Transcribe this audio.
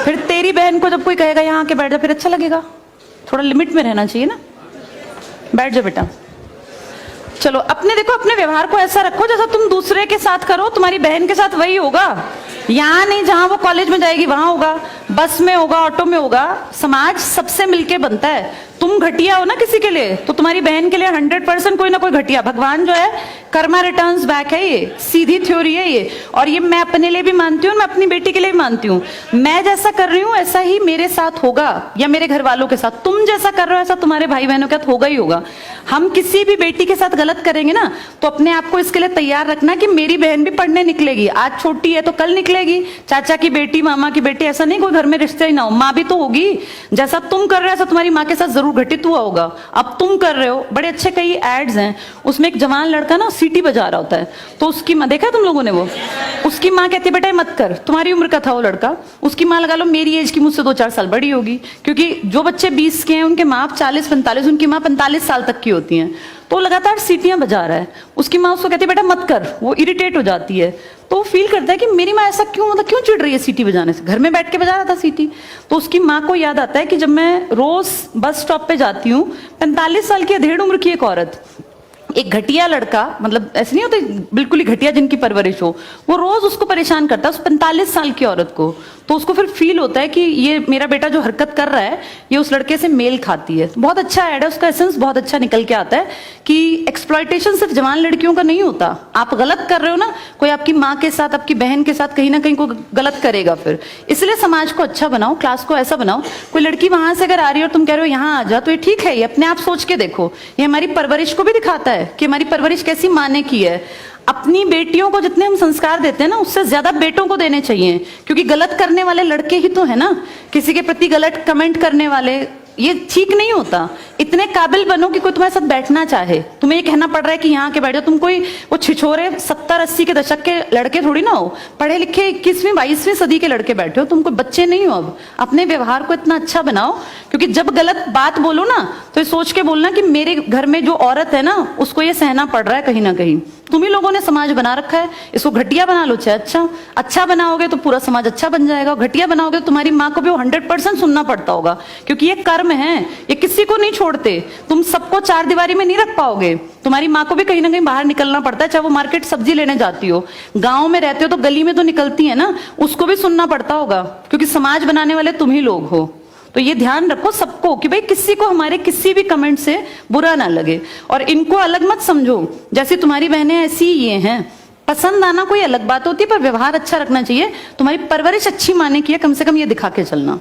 फिर तेरी बहन को जब कोई कहेगा यहाँ आके बैठ जा, फिर अच्छा लगेगा? थोड़ा लिमिट में रहना चाहिए ना। बैठ जाओ बेटा। चलो अपने देखो, अपने व्यवहार को ऐसा रखो जैसा तुम दूसरे के साथ करो, तुम्हारी बहन के साथ वही होगा। यहाँ नहीं, जहां वो कॉलेज में जाएगी वहां होगा, बस में होगा, ऑटो में होगा। समाज सबसे मिलके बनता है। तुम घटिया हो ना किसी के लिए, तो तुम्हारी बहन के लिए 100% कोई ना कोई घटिया। भगवान जो है कर्मा रिटर्न्स बैक है, ये सीधी थ्योरी है ये। और ये मैं अपने लिए भी मानती हूँ, मैं अपनी बेटी के लिए भी मानती हूँ। मैं जैसा कर रही हूँ ऐसा ही मेरे साथ होगा, या मेरे घर वालों के साथ। तुम जैसा कर रहे हो ऐसा तुम्हारे भाई बहनों के साथ होगा ही होगा। हम किसी भी बेटी के साथ गलत करेंगे ना, तो अपने आप को इसके लिए तैयार रखना कि मेरी बहन भी पढ़ने निकलेगी। आज छोटी है तो कल निकलेगी। चाचा की बेटी, मामा की बेटी, ऐसा नहीं कोई घर में रिश्ते ही ना हो, माँ भी तो होगी। जैसा तुम कर रहे हो ऐसा तुम्हारी माँ के साथ जरूर घटित हुआ होगा। अब तुम कर रहे हो, बड़े अच्छे कई एड्स हैं, उसमें एक जवान लड़का ना सीटी बजा रहा होता है, तो उसकी माँ, देखा है तुम लोगों ने वो? उसकी माँ कहती है बेटा मत कर। तुम्हारी उम्र का था वो लड़का, उसकी माँ लगा लो मेरी एज की, मुझसे 2-4 साल बड़ी होगी, क्योंकि जो बच्चे 20 के हैं उनके माँ 40-45, उनकी माँ 45 साल तक की होती हैं। तो लगातार सीटियां बजा रहा है, उसकी माँ उसको कहती है बेटा मत कर। वो इरिटेट हो जाती है, तो वो फील करता है कि मेरी माँ ऐसा क्यों, मतलब क्यों चिढ़ रही है सीटी बजाने से, घर में बैठ के बजा रहा था सीटी। तो उसकी माँ को याद आता है कि जब मैं रोज बस स्टॉप पे जाती हूँ, 45 साल की अधेड़ उम्र की एक औरत, एक घटिया लड़का, मतलब ऐसे नहीं होते बिल्कुल ही घटिया जिनकी परवरिश हो, वो रोज उसको परेशान करता है, उस 45 साल की औरत को। तो उसको फिर फील होता है कि ये मेरा बेटा जो हरकत कर रहा है ये उस लड़के से मेल खाती है। बहुत अच्छा ऐड है, उसका एसेंस बहुत अच्छा निकल के आता है कि एक्सप्लॉयटेशन सिर्फ जवान लड़कियों का नहीं होता। आप गलत कर रहे हो ना, कोई आपकी माँ के साथ, आपकी बहन के साथ कहीं ना कहीं को गलत करेगा फिर। इसलिए समाज को अच्छा बनाओ, क्लास को ऐसा बनाओ, कोई लड़की वहां से अगर आ रही है और तुम कह रहे हो यहाँ आ जा, तो ये ठीक है। ये अपने आप सोच के देखो, ये हमारी परवरिश को भी दिखाता है कि हमारी परवरिश कैसी माँ ने की है। अपनी बेटियों को जितने हम संस्कार देते हैं ना, उससे ज्यादा बेटों को देने चाहिए, क्योंकि गलत करने वाले लड़के ही तो है ना, किसी के प्रति गलत कमेंट करने वाले। ये ठीक नहीं होता। इतने काबिल बनो कि कोई तुम्हारे साथ बैठना चाहे। तुम्हें ये कहना पड़ रहा है कि यहाँ के बैठ जाओ, तुम कोई वो छिछोरे 70-80 के दशक के लड़के थोड़ी ना हो, पढ़े लिखे 21वीं-22वीं सदी के लड़के बैठे हो। तुम कोई बच्चे नहीं हो। अब अपने व्यवहार को इतना अच्छा बनाओ, क्योंकि जब गलत बात बोलो ना तो ये सोच के बोलना कि मेरे घर में जो औरत है ना उसको ये सहना पड़ रहा है कहीं ना कहीं। तुम ही लोगों ने समाज बना रखा है, इसको घटिया बना लो चाहे अच्छा बनाओगे तो पूरा समाज अच्छा बन जाएगा। घटिया बनाओगे तो तुम्हारी माँ को भी 100% सुनना पड़ता होगा, क्योंकि ये कर्म है, ये किसी को नहीं छोड़ते। तुम सबको चार दीवारी में नहीं रख पाओगे, तुम्हारी माँ को भी कहीं ना कहीं बाहर निकलना पड़ता है। चाहे वो मार्केट सब्जी लेने जाती हो, गाँव में रहते हो तो गली में तो निकलती है ना, उसको भी सुनना पड़ता होगा, क्योंकि समाज बनाने वाले तुम ही लोग हो। तो ये ध्यान रखो सबको कि भाई किसी को हमारे किसी भी कमेंट से बुरा ना लगे, और इनको अलग मत समझो। जैसे तुम्हारी बहनें ऐसी ही ये हैं, पसंद आना कोई अलग बात होती है, पर व्यवहार अच्छा रखना चाहिए। तुम्हारी परवरिश अच्छी माने की है, कम से कम ये दिखा के चलना।